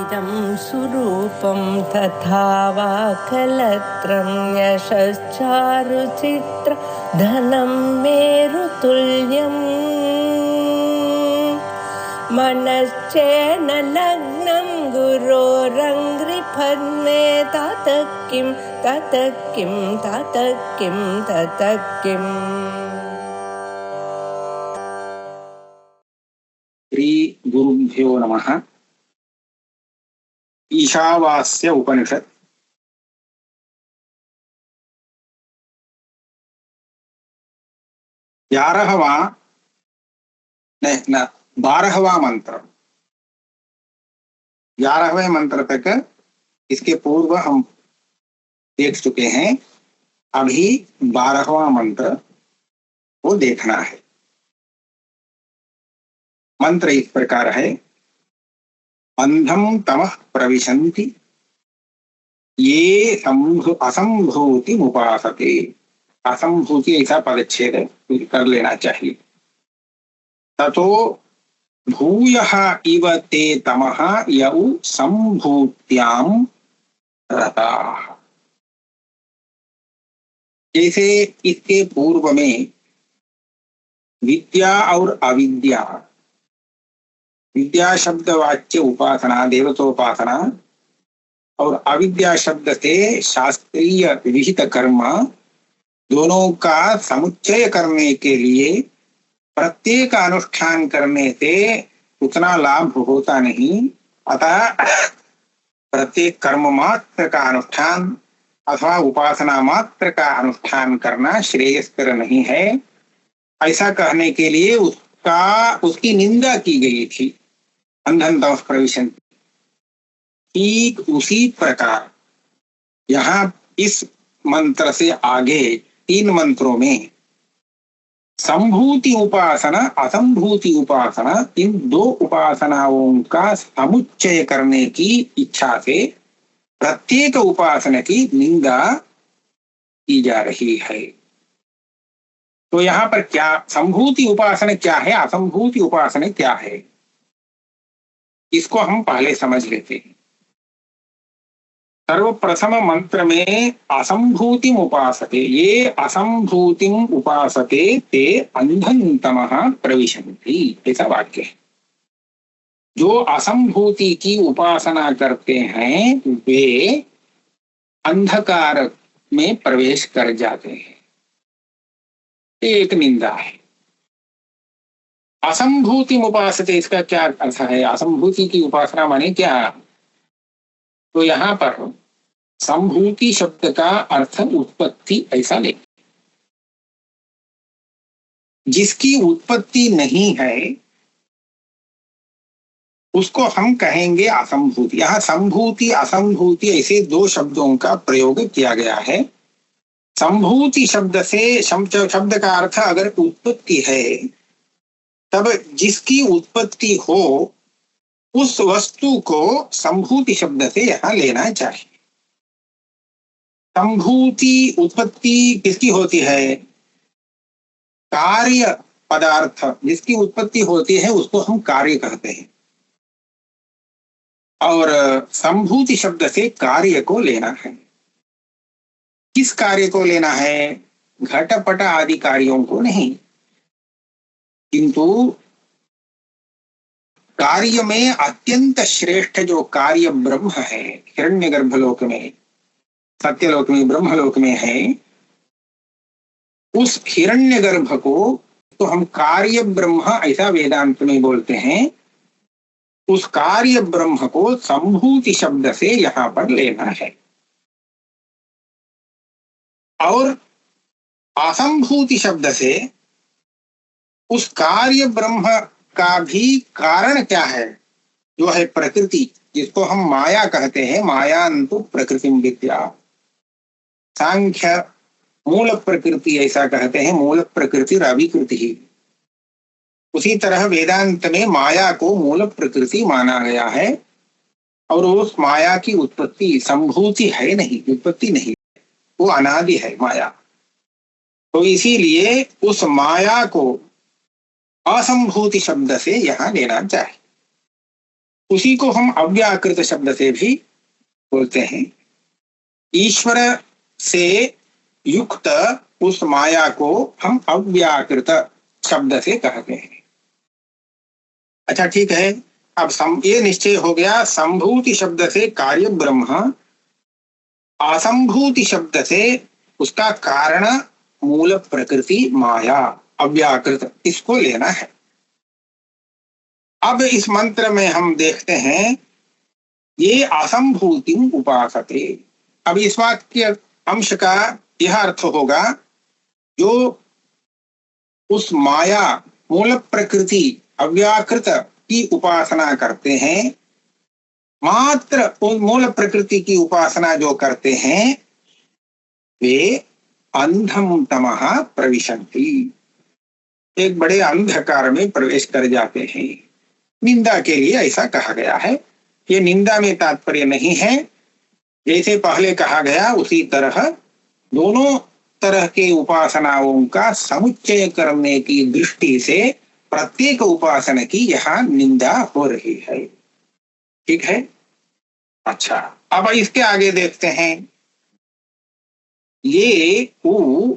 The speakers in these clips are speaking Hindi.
इदं सुरूपं तथा वा कलत्रं यशश्चारुचित्र धनं मेरुतुल्यम् मनश्चेन लग्नं गुरोरङ्घ्रिपद्मे ततः किं ततः किं ततः किं ततः किम्। श्री गुरुभ्यो नमः। ईशावास्य उपनिषत् 12वां मंत्र। 11वें मंत्र तक इसके पूर्व हम देख चुके हैं। अभी 12वां मंत्र को देखना है। मंत्र इस प्रकार है। अंधम तमः प्रविशन्ति ये असंभूति उपासते। असंभूति ऐसा पदच्छेद कर लेना चाहिए। ततो भूयः इव ते तमः यौ संभूत्यां रताः। जैसे इसके पूर्व में विद्या और अविद्या, विद्या शब्द वाच्य उपासना देवतोपासना और अविद्या शब्द से शास्त्रीय विहित कर्म, दोनों का समुच्चय करने के लिए प्रत्येक अनुष्ठान करने से उतना लाभ होता नहीं। अतः प्रत्येक कर्म मात्र का अनुष्ठान अथवा उपासना मात्र का अनुष्ठान करना श्रेयस्कर नहीं है। ऐसा कहने के लिए उसकी निंदा की गई थी। अंधं तमः प्रविशन्ति। ठीक उसी प्रकार यहाँ इस मंत्र से आगे 3 मंत्रों में संभूति उपासना असंभूति उपासना, इन 2 उपासनाओं का समुच्चय करने की इच्छा से प्रत्येक उपासना की निंदा की जा रही है। तो यहाँ पर क्या संभूति उपासना क्या है, असंभूति उपासना क्या है, इसको हम पहले समझ लेते हैं। सर्वप्रथम मंत्र में असंभूतिम उपासते, ये असंभूतिम उपासते ते अंधं तमः प्रविशन्ति, ऐसा वाक्य है। जो असंभूति की उपासना करते हैं वे अंधकार में प्रवेश कर जाते हैं। एक निंदा है। असंभूतिम उपासते, इसका क्या अर्थ है? असंभूति की उपासना माने क्या? तो यहां पर संभूति शब्द का अर्थ उत्पत्ति ऐसा ले। जिसकी उत्पत्ति नहीं है उसको हम कहेंगे असंभूति। यहां संभूति असंभूति ऐसे 2 शब्दों का प्रयोग किया गया है। संभूति शब्द से शब्द का अर्थ अगर उत्पत्ति है, तब जिसकी उत्पत्ति हो उस वस्तु को संभूति शब्द से यहां लेना चाहिए। संभूति उत्पत्ति किसकी होती है? कार्य पदार्थ जिसकी उत्पत्ति होती है उसको हम कार्य कहते हैं। और संभूति शब्द से कार्य को लेना है। किस कार्य को लेना है? घटपट आदि कार्यों को नहीं, किंतु कार्य में अत्यंत श्रेष्ठ जो कार्य ब्रह्म है, हिरण्यगर्भ लोक में, सत्यलोक में, ब्रह्मलोक में है, उस हिरण्यगर्भ को तो हम कार्य ब्रह्म ऐसा वेदांत में बोलते हैं। उस कार्य ब्रह्म को संभूति शब्द से यहां पर लेना है। और असंभूति शब्द से उस कार्य ब्रह्म का भी कारण क्या है, जो है प्रकृति, जिसको हम माया कहते हैं। मायांतु प्रकृतिम विद्या। सांख्य मूल प्रकृति ऐसा कहते हैं, मूल प्रकृति अविकृति ही। उसी तरह वेदांत में माया को मूल प्रकृति माना गया है। और उस माया की उत्पत्ति संभूति है नहीं, उत्पत्ति नहीं, वो अनादि है माया। तो इसीलिए उस माया को असंभूति शब्द से यहां लेना चाहिए। उसी को हम अव्याकृत शब्द से भी बोलते हैं। ईश्वर से युक्त उस माया को हम अव्याकृत शब्द से कहते हैं। अच्छा ठीक है, अब ये निश्चय हो गया संभूति शब्द से कार्य ब्रह्म, असंभूति शब्द से उसका कारण मूल प्रकृति माया अव्याकृत, इसको लेना है। अब इस मंत्र में हम देखते हैं ये असंभूति उपासते। अब इस वाक्य अंश का यह अर्थ होगा जो उस माया मूल प्रकृति अव्याकृत की उपासना करते हैं, मात्र उन मूल प्रकृति की उपासना जो करते हैं वे अंधम तमः प्रविशन्ति, एक बड़े अंधकार में प्रवेश कर जाते हैं। निंदा के लिए ऐसा कहा गया है। ये निंदा में तात्पर्य नहीं है, जैसे पहले कहा गया उसी तरह दोनों तरह के उपासनाओं का समुच्चय करने की दृष्टि से प्रत्येक उपासना की यहाँ निंदा हो रही है। ठीक है। अच्छा, अब इसके आगे देखते हैं। ये उ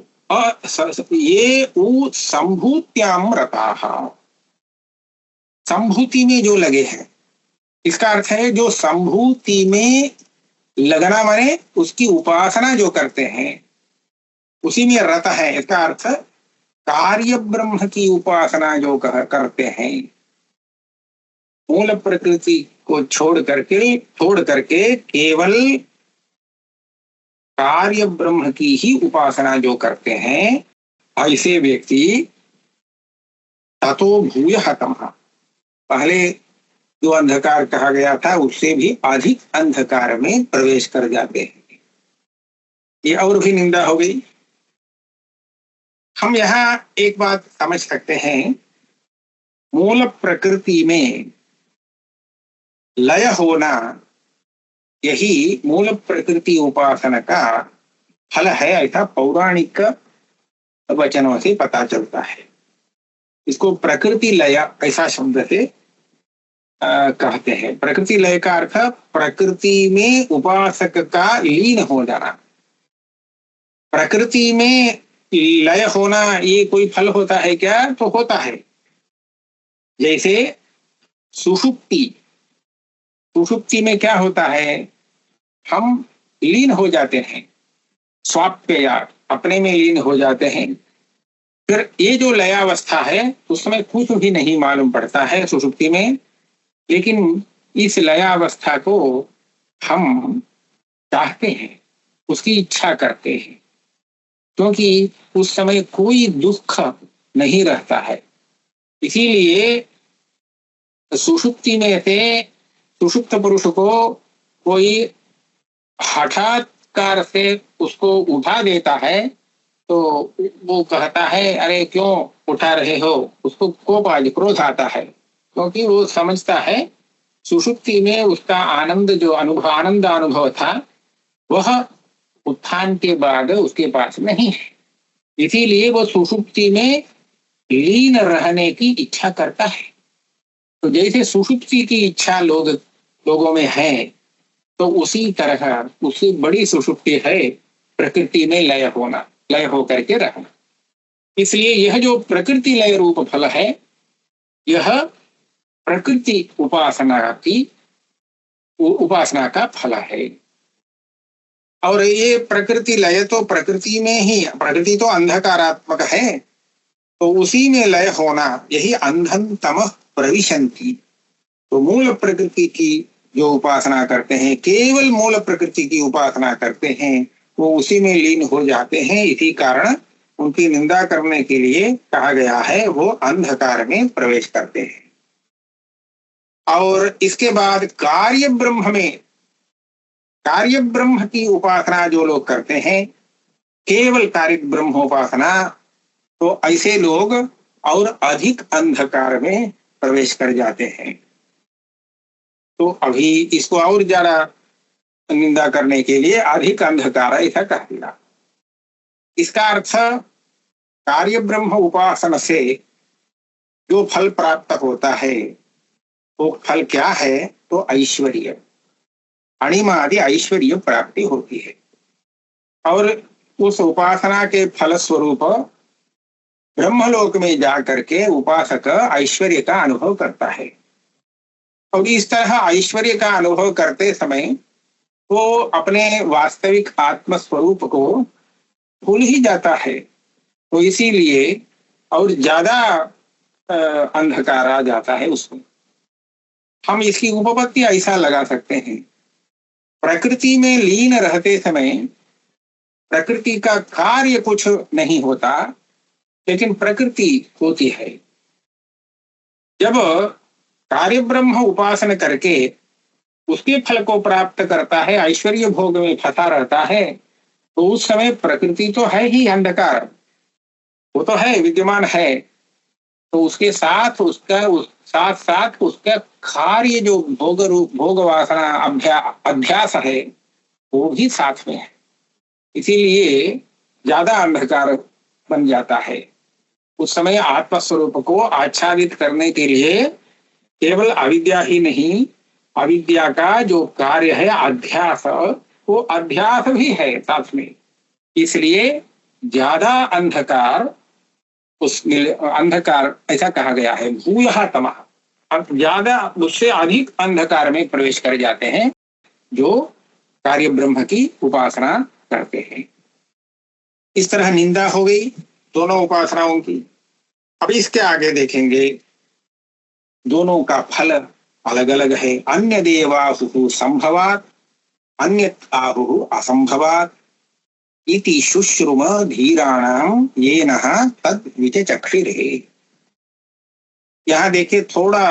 संभूत्याम रताः, संभूति में जो लगे हैं, इसका अर्थ है जो संभूति में लगना माने उसकी उपासना जो करते हैं उसी में रत है। इसका अर्थ कार्य ब्रह्म की उपासना जो करते हैं, मूल प्रकृति को छोड़ करके केवल कार्य ब्रह्म की ही उपासना जो करते हैं, ऐसे व्यक्ति ततो भूयः तमः, पहले जो अंधकार कहा गया था उससे भी अधिक अंधकार में प्रवेश कर जाते हैं। ये और भी निंदा हो गई। हम यहाँ एक बात समझ सकते हैं, मूल प्रकृति में लय होना यही मूल प्रकृति उपासना का फल है, ऐसा पौराणिक वचनों से पता चलता है। इसको प्रकृति लय ऐसा शब्द से कहते हैं। प्रकृति लय का अर्थ प्रकृति में उपासक का लीन हो जाना। प्रकृति में लय होना ये कोई फल होता है क्या? तो होता है। जैसे सुषुप्ति, सुषुप्ति में क्या होता है, हम लीन हो जाते हैं, स्वाप्य अपने में लीन हो जाते हैं। फिर ये जो लयावस्था है उसमें कुछ भी नहीं मालूम पड़ता है सुषुप्ति में, लेकिन इस लयावस्था को हम चाहते हैं, उसकी इच्छा करते हैं, क्योंकि उस समय कोई दुख नहीं रहता है। इसीलिए सुषुप्ति में से सुषुप्त पुरुष को कोई हठात्कार से उसको उठा देता है तो वो कहता है अरे क्यों उठा रहे हो, उसको कोप क्रोध आता है, क्योंकि वो समझता है सुषुप्ति में उसका आनंद जो आनंद अनुभव था वह उत्थान के बाद उसके पास नहीं है। इसीलिए वो सुषुप्ति में लीन रहने की इच्छा करता है। तो जैसे सुषुप्ति की इच्छा लोगों में है, तो उसी तरह उससे बड़ी सुषुप्ति है प्रकृति में लय होना, लय होकर के रहना। इसलिए यह जो प्रकृति लय रूप फल है, यह प्रकृति उपासना का फल है। और ये प्रकृति लय तो प्रकृति में ही, प्रकृति तो अंधकारात्मक है, तो उसी में लय होना यही अंधन तमः प्रविशन्ति। तो मूल प्रकृति की जो उपासना करते हैं, केवल मूल प्रकृति की उपासना करते हैं, वो उसी में लीन हो जाते हैं। इसी कारण उनकी निंदा करने के लिए कहा गया है, वो अंधकार में प्रवेश करते हैं। और इसके बाद कार्य ब्रह्म की उपासना जो लोग करते हैं, केवल कार्य ब्रह्म उपासना, तो ऐसे लोग और अधिक अंधकार में प्रवेश कर जाते हैं। तो अभी इसको और ज्यादा निंदा करने के लिए अधिक अंधकार ऐसा कह दिया। इसका अर्थ कार्य ब्रह्म उपासना से जो फल प्राप्त होता है वो फल क्या है? तो ऐश्वर्य, अणिमादि ऐश्वर्य प्राप्ति होती है। और उस उपासना के फल स्वरूप ब्रह्मलोक में जाकर के उपासक ऐश्वर्य का अनुभव करता है। और इस तरह ऐश्वर्य का अनुभव करते समय वो अपने वास्तविक आत्म स्वरूप को भूल ही जाता है। तो इसीलिए और ज्यादा अंधकार आ जाता है उसमें। हम इसकी उपपत्ति ऐसा लगा सकते हैं, प्रकृति में लीन रहते समय प्रकृति का कार्य कुछ नहीं होता, लेकिन प्रकृति होती है। जब कार्य ब्रह्म उपासना करके उसके फल को प्राप्त करता है, ऐश्वर्य भोग में फंसा रहता है, तो उस समय प्रकृति तो है ही अंधकार, वो तो है, विद्यमान है। तो उसके साथ उसका कार्य जो भोग रूप भोग वासना अध्यास है वो भी साथ में है। इसीलिए ज्यादा अंधकार बन जाता है। उस समय आत्मस्वरूप को आच्छादित करने के लिए केवल अविद्या ही नहीं, अविद्या का जो कार्य है अध्यास, वो अध्यास भी है साथ में। इसलिए ज्यादा अंधकार अंधकार ऐसा कहा गया है, भूयः तमः, अब ज्यादा उससे अधिक अंधकार में प्रवेश कर जाते हैं जो कार्य ब्रह्म की उपासना करते हैं। इस तरह निंदा हो गई दोनों उपासनाओं की। अब इसके आगे देखेंगे दोनों का फल अलग अलग है। अन्य देवाहुः संभवात् अन्य आहुः असंभवात् इति शुश्रुम धीराणाम येन तद विचचक्षिरे। यहाँ देखिए थोड़ा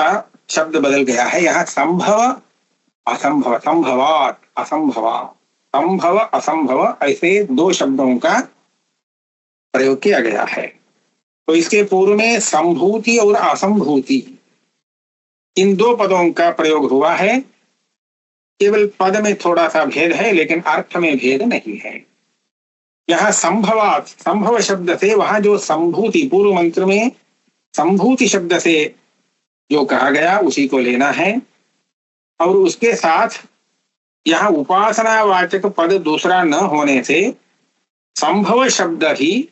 शब्द बदल गया है। यहाँ संभव असंभव, संभवात् असंभवा, संभव असंभव, ऐसे दो शब्दों का प्रयोग किया गया है। तो इसके पूर्व में संभूति और असंभूति, इन दो पदों का प्रयोग हुआ है। केवल पद में थोड़ा सा भेद है, लेकिन अर्थ में भेद नहीं है। यहाँ संभवात, संभव शब्द से वहां जो संभूति, पूर्व मंत्र में संभूति शब्द से जो कहा गया उसी को लेना है। और उसके साथ यहाँ उपासनावाचक पद दूसरा न होने से संभव शब्द ही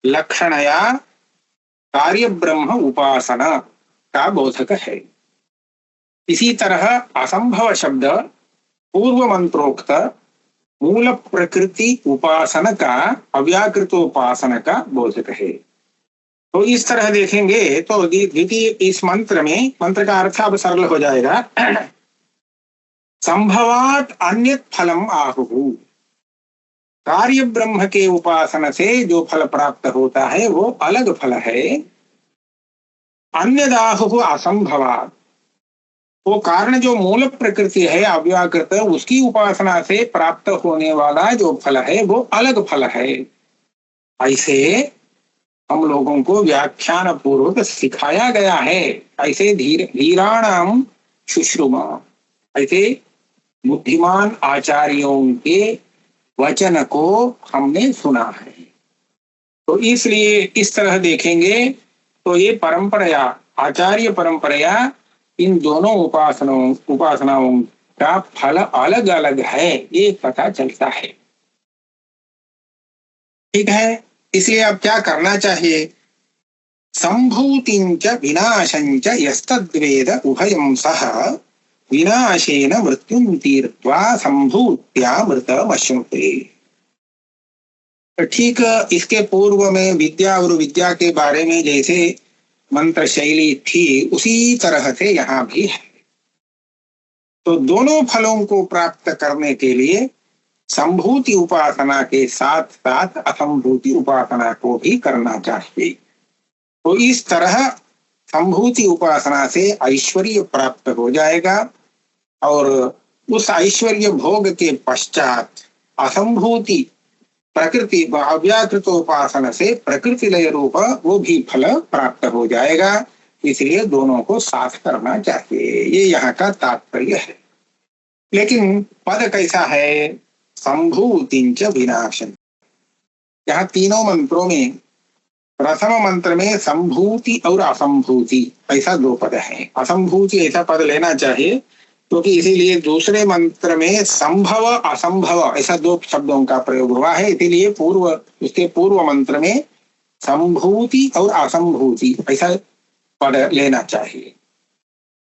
लक्षणया कार्य ब्रह्म उपासना का बोधक है। इसी तरह असंभव शब्द पूर्व मंत्रोक्त मूल प्रकृति उपासना का, अव्याकृतोपासना का बोधक है। तो इस तरह देखेंगे तो द्वितीय इस मंत्र में, मंत्र का अर्थ अब सरल हो जाएगा। संभवात अन्यत फलम आहुः, कार्य ब्रह्म के उपासना से जो फल प्राप्त होता है वो अलग फल है। अन्यदाहुः असंभवात, वो कारण जो मूल प्रकृति है अव्याकृत, उसकी उपासना से प्राप्त होने वाला जो फल है वो अलग फल है। ऐसे हम लोगों को व्याख्यान पूर्वक सिखाया गया है। ऐसे धीराणाम शुश्रुमा, ऐसे बुद्धिमान आचार्यों के वचन को हमने सुना है। तो इसलिए इस तरह देखेंगे तो ये परंपरा, आचार्य परंपरा, इन दोनों उपासनाओं का फल अलग अलग है, ये पता चलता है। ठीक है, इसलिए अब क्या करना चाहिए? संभूतिंच विनाशंच यस्तद्वेद उभयं सह विनाशेन मृत्युं तीर्त्वा संभूत्या मृतमश्नुते। ठीक इसके पूर्व में विद्या और विद्या के बारे में जैसे मंत्र शैली थी उसी तरह से यहाँ भी है। तो दोनों फलों को प्राप्त करने के लिए संभूति उपासना के साथ साथ असंभूति उपासना को भी करना चाहिए। तो इस तरह संभूति उपासना से ऐश्वर्य प्राप्त हो जाएगा और उस ऐश्वर्य भोग के पश्चात असंभूति प्रकृति अव्याकृतोपासना से प्रकृति लय रूप वो भी फल प्राप्त हो जाएगा। इसलिए दोनों को साथ करना चाहिए, ये यहाँ का तात्पर्य है। लेकिन पद कैसा है? संभूतिंच विनाशन। यहाँ तीनों मंत्रों में प्रथम मंत्र में संभूति और असंभूति ऐसा दो पद है। असंभूति ऐसा पद लेना चाहिए क्योंकि इसीलिए दूसरे मंत्र में संभव असंभव ऐसा दो शब्दों का प्रयोग हुआ है, इसीलिए उसके पूर्व मंत्र में संभूति और असंभूति ऐसा पद लेना चाहिए।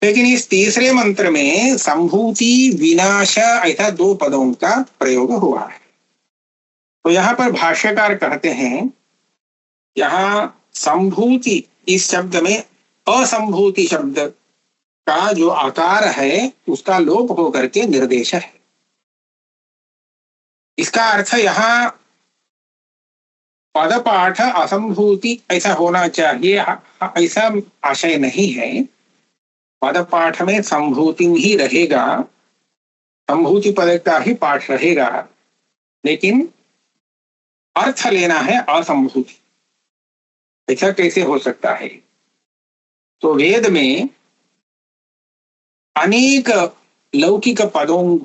लेकिन इस तीसरे मंत्र में संभूति विनाश ऐसा दो पदों का प्रयोग हुआ है। तो यहाँ पर भाष्यकार कहते हैं, यहाँ संभूति इस शब्द में असंभूति शब्द का जो आकार है उसका लोप होकर के निर्देश है। इसका अर्थ यहाँ पदपाठ असंभूति ऐसा होना चाहिए, ऐसा आशय नहीं है। पदपाठ में संभूति ही रहेगा, संभूति पद का ही पाठ रहेगा, लेकिन अर्थ लेना है असंभूति। ऐसा कैसे हो सकता है? तो वेद में अनेक लौकिक पदों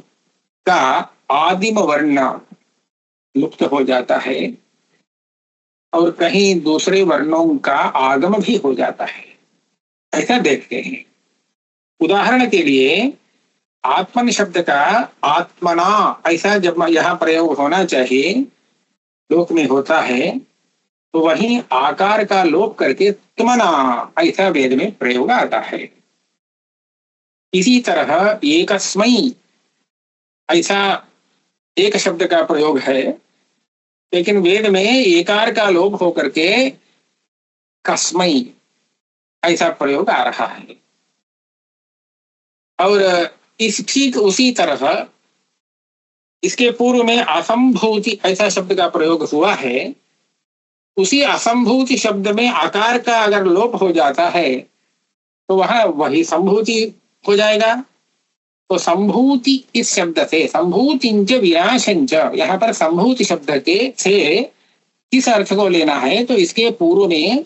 का आदिम वर्ण लुप्त हो जाता है और कहीं दूसरे वर्णों का आगम भी हो जाता है, ऐसा देखते हैं। उदाहरण के लिए आत्मन शब्द का आत्मना ऐसा जब यहाँ प्रयोग होना चाहिए लोक में होता है, तो वहीं आकार का लोप करके त्मना ऐसा वेद में प्रयोग आता है। इसी तरह एकस्मै ऐसा एक शब्द का प्रयोग है, लेकिन वेद में एकार का लोप होकर के कस्मै ऐसा प्रयोग आ रहा है। और इस ठीक उसी तरह इसके पूर्व में असंभूति ऐसा शब्द का प्रयोग हुआ है। उसी असंभूति शब्द में आकार का अगर लोप हो जाता है तो वह वही संभूति हो जाएगा। तो संभूति इस शब्द से संभूतिंच विनाशंच, यहाँ पर संभूति शब्द के से किस अर्थ को लेना है? तो इसके पूर्व में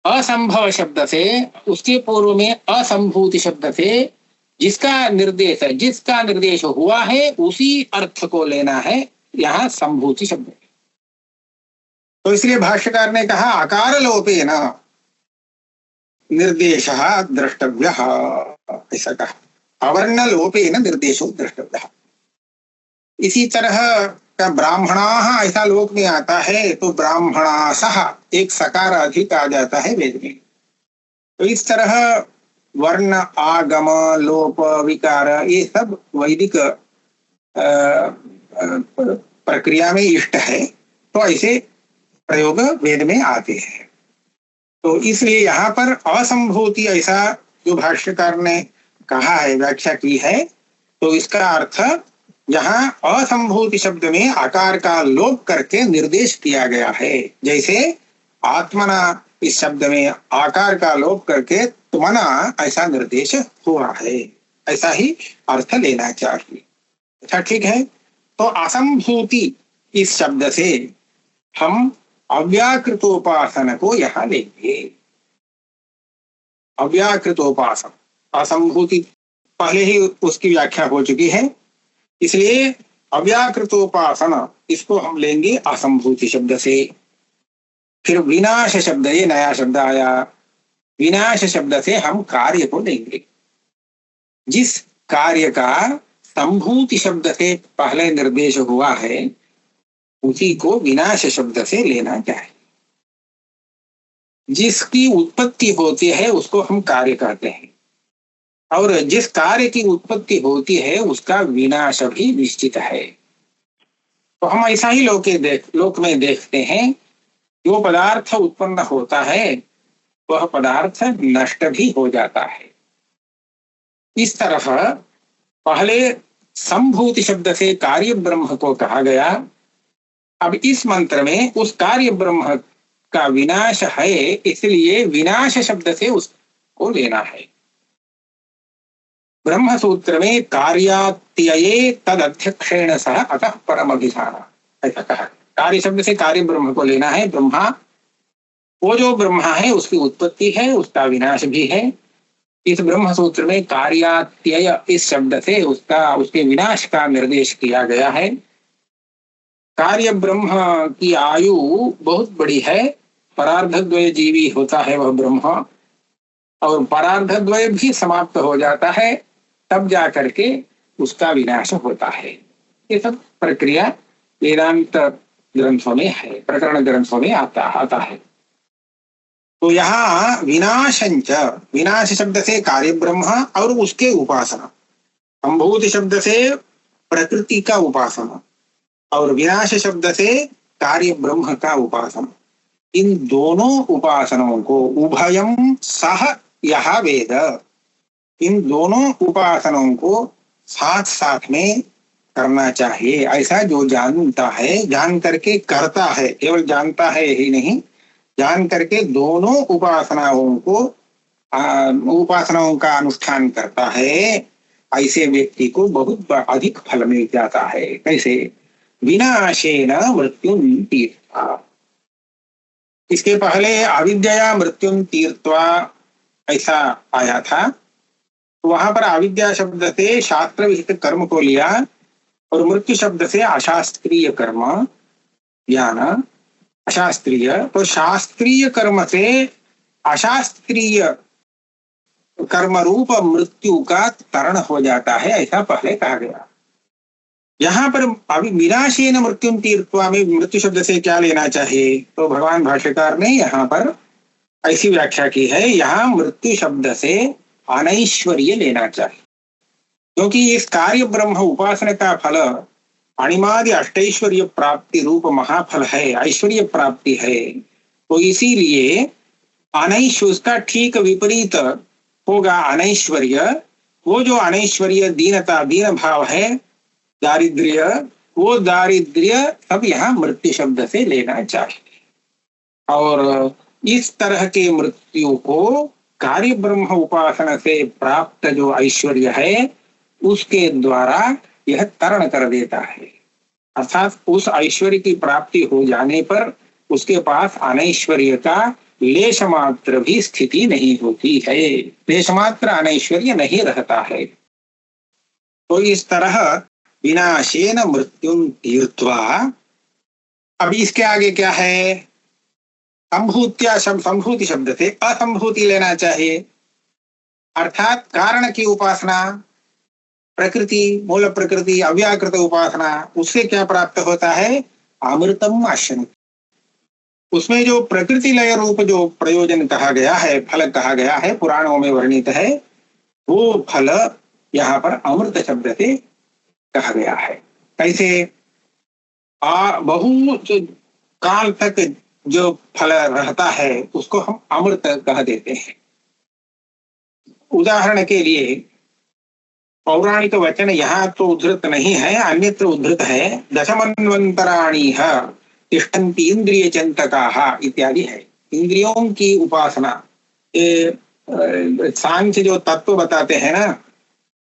असंभव शब्द से, उसके पूर्व में असंभूति शब्द से जिसका निर्देश हुआ है उसी अर्थ को लेना है यहाँ संभूति शब्द। तो इसलिए भाष्यकार ने कहा आकार लोपेन निर्देशः द्रष्टव्यः, ऐसा कहा। अवर्ण लोपेन निर्देशो द्रष्टव्यः। इसी तरह का ब्राह्मणाः ऐसा लोक में आता है तो ब्राह्मणासः एक सकार अधिक आ जाता है वेद में। तो इस तरह वर्ण आगम लोप विकार ये सब वैदिक प्रक्रिया में इष्ट है, तो ऐसे प्रयोग वेद में आते हैं। तो इसलिए यहाँ पर असंभूति ऐसा जो भाष्यकार ने कहा है, व्याख्या की है, तो इसका अर्थ यहाँ असंभूति शब्द में आकार का लोप करके निर्देश किया गया है। जैसे आत्मना इस शब्द में आकार का लोप करके तुमना ऐसा निर्देश हुआ है, ऐसा ही अर्थ लेना चाहिए। अच्छा, ठीक है। तो असंभूति इस शब्द से हम अव्याकृतोपासन को यहाँ लेंगे। अव्याकृतोपासन, असंभूति पहले ही उसकी व्याख्या हो चुकी है, इसलिए अव्याकृतोपासन इसको हम लेंगे असंभूति शब्द से। फिर विनाश शब्द, ये नया शब्द आया, विनाश शब्द से हम कार्य को लेंगे। जिस कार्य का संभूति शब्द से पहले निर्देश हुआ है उसी को विनाश शब्द से लेना चाहिए। जिसकी उत्पत्ति होती है उसको हम कार्य कहते हैं, और जिस कार्य की उत्पत्ति होती है उसका विनाश भी निश्चित है। तो हम ऐसा ही लोक में देखते हैं, जो पदार्थ उत्पन्न होता है वह पदार्थ नष्ट भी हो जाता है। इस तरह पहले संभूति शब्द से कार्य ब्रह्म को कहा गया, अब इस मंत्र में उस कार्य ब्रह्म का विनाश है, इसलिए विनाश शब्द से उसको लेना है। ब्रह्म सूत्र में कार्यात्यये तद अध्यक्षेण सह अतः परम अभिधान ऐसा कहा। कार्य शब्द से कार्य ब्रह्म को लेना है। ब्रह्मा, वो जो ब्रह्मा है उसकी उत्पत्ति है, उसका विनाश भी है। इस ब्रह्म सूत्र में कार्यात्यय इस शब्द से उसके विनाश का निर्देश किया गया है। कार्य ब्रह्म की आयु बहुत बड़ी है परार्धद्वय जीवी होता है वह ब्रह्म, और परार्धद्वय भी समाप्त हो जाता है, तब जा करके उसका विनाश होता है। ये सब प्रक्रिया वेदांत ग्रंथों में है, प्रकरण ग्रंथों में आता है। तो यहाँ विनाशंच, विनाश शब्द से कार्य ब्रह्म और उसके उपासना, संभूति शब्द से प्रकृति का उपासना और विनाश शब्द से कार्य ब्रह्म का उपासना, इन दोनों उपासनाओं को उभयम सह यह वेद, इन दोनों उपासनाओं को साथ साथ में करना चाहिए। ऐसा जो जानता है, जान करके करता है, केवल जानता है ही नहीं, जान करके दोनों उपासनाओं को उपासनाओं का अनुष्ठान करता है, ऐसे व्यक्ति को बहुत अधिक फल मिल जाता है। कैसे? विनाशेन मृत्युम तीर्था। इसके पहले अविद्या मृत्युम तीर्त्वा ऐसा आया था, तो वहां पर अविद्या शब्द से शास्त्र विहित कर्म को लिया और मृत्यु शब्द से अशास्त्रीय कर्म ज्ञान, अशास्त्रीय, तो शास्त्रीय कर्म से अशास्त्रीय कर्म रूप मृत्यु का तरण हो जाता है, ऐसा पहले कहा गया। यहाँ पर अभी विनाशेन मृत्युम तीर्त्वा में मृत्यु शब्द से क्या लेना चाहिए? तो भगवान भाष्यकार ने यहाँ पर ऐसी व्याख्या की है, यहाँ मृत्यु शब्द से अनैश्वर्य लेना चाहिए, क्योंकि इस कार्य ब्रह्म उपासना का फल अणिमादि अष्टैश्वर्य प्राप्ति रूप महाफल है, ऐश्वर्य प्राप्ति है। तो इसीलिए अनैश्वर्य, उसका ठीक विपरीत होगा अनैश्वर्य। वो जो अनैश्वर्य दीनता, दीन भाव है, दारिद्र्य, वो दारिद्र्य सब यहाँ मृत्यु शब्द से लेना चाहिए। और इस तरह के मृत्यु को कार्य ब्रह्म उपासना से प्राप्त जो ऐश्वर्य है उसके द्वारा यह तरण कर देता है, अर्थात उस ऐश्वर्य की प्राप्ति हो जाने पर उसके पास अनैश्वर्य का लेश मात्र भी स्थिति नहीं होती है, लेश मात्र अनैश्वर्य नहीं रहता है। तो इस तरह विनाशेन मृत्युम तीर्त्वा, अभी इसके आगे क्या है? संभूत्या शब्द, संभूति शब्द से असंभूति लेना चाहिए, अर्थात कारण की उपासना, प्रकृति, मूल प्रकृति, अव्याकृत उपासना, उससे क्या प्राप्त होता है? अमृतम आश्रम। उसमें जो प्रकृति लय रूप जो प्रयोजन कहा गया है, फल कहा गया है, पुराणों में वर्णित है, वो फल यहाँ पर अमृत शब्द से कहा गया है। कैसे? बहुत काल तक जो फल रहता है उसको हम अमृत कह देते हैं। उदाहरण के लिए पौराणिक वचन यहाँ तो उद्धृत नहीं है, अन्यत्र उद्धृत है। दशमन्वंतराणि तिष्ठन्ति इंद्रिय चिंतकाः इत्यादि है। इंद्रियों की उपासना, ये सांख्य जो तत्व बताते हैं ना,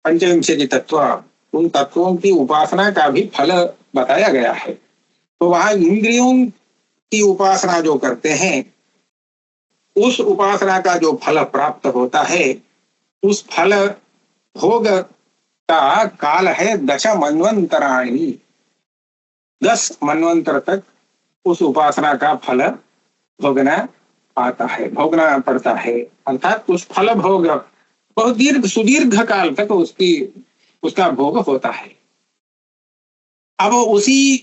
पंचविंशति तत्व, उन तत्वों की उपासना का भी फल बताया गया है। तो वहां इंद्रियों की उपासना जो करते हैं, उस उपासना का जो फल प्राप्त होता है, उस फल भोग का काल है 10 मन्वंतराणि। 10 मन्वंतर तक उस उपासना का फल भोगना आता है, भोगना पड़ता है, अर्थात उस फल भोग बहुत दीर्घ सुदीर्घ काल तक उसका भोग होता है। अब उसी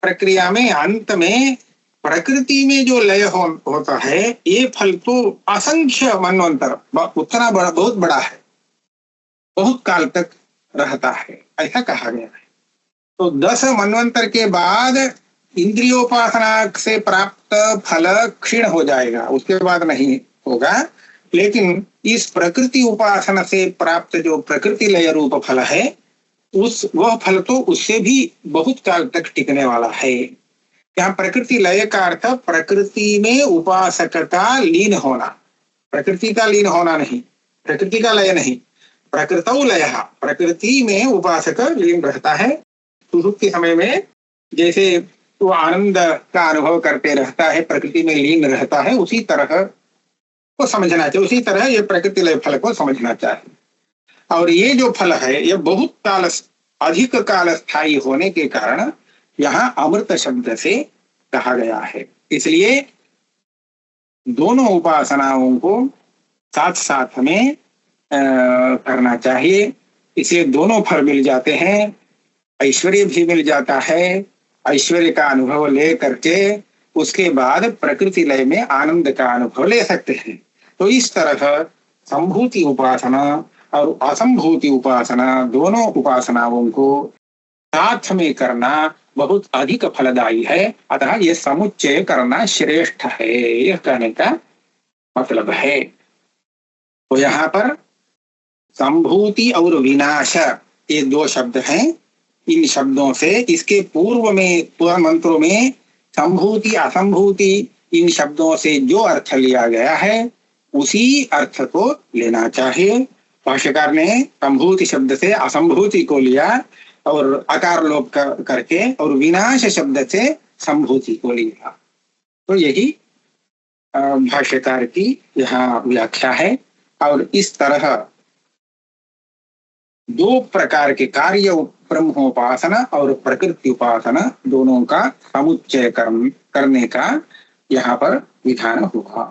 प्रक्रिया में अंत में प्रकृति में जो लय होता है, ये फल तो असंख्य मनवंतर, उतना बड़ा, बहुत बड़ा है, बहुत काल तक रहता है, ऐसा कहा गया है। तो 10 मनवंतर के बाद इंद्रियोपासना से प्राप्त फल क्षीण हो जाएगा, उसके बाद नहीं होगा। लेकिन इस प्रकृति उपासना से प्राप्त जो प्रकृति लय रूप फल है, वह फल तो उससे भी बहुत काल तक टिकने वाला है। यहाँ प्रकृति लय का अर्थ प्रकृति में उपासक का लीन होना, प्रकृति का लीन होना नहीं, प्रकृति का लय नहीं, प्रकृतौ लयः, प्रकृति में उपासक लीन रहता है। सुषुप्ति समय में जैसे वो आनंद का अनुभव करते रहता है, प्रकृति में लीन रहता है, उसी तरह को समझना चाहिए, उसी तरह ये प्रकृति लय फल को समझना चाहिए। और ये जो फल है, ये बहुत काल, अधिक काल स्थायी होने के कारण यहाँ अमृत शब्द से कहा गया है। इसलिए दोनों उपासनाओं को साथ साथ में करना चाहिए। इसे दोनों फल मिल जाते हैं, ऐश्वर्य भी मिल जाता है। ऐश्वर्य का अनुभव ले करके उसके बाद प्रकृति लय में आनंद का अनुभव ले सकते हैं। तो इस तरह संभूति उपासना और असंभूति उपासना दोनों उपासनाओं को साथ में करना बहुत अधिक फलदायी है। अतः ये समुच्चय करना श्रेष्ठ है, यह कहने का मतलब है। तो यहाँ पर संभूति और विनाश ये दो शब्द हैं। इन शब्दों से इसके पूर्व में पूर्व मंत्रों में संभूति असंभूति इन शब्दों से जो अर्थ लिया गया है उसी अर्थ को लेना चाहिए। भाष्यकार ने संभूति शब्द से असंभूति को लिया और आकार लोप करके और विनाश शब्द से संभूति को लिया। तो यही भाष्यकार की यहाँ व्याख्या है। और इस तरह दो प्रकार के कार्य ब्रह्मोपासना और प्रकृति उपासना दोनों का समुच्चय करने का यहाँ पर विधान हुआ।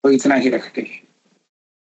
तो इतना ही रखते हैं।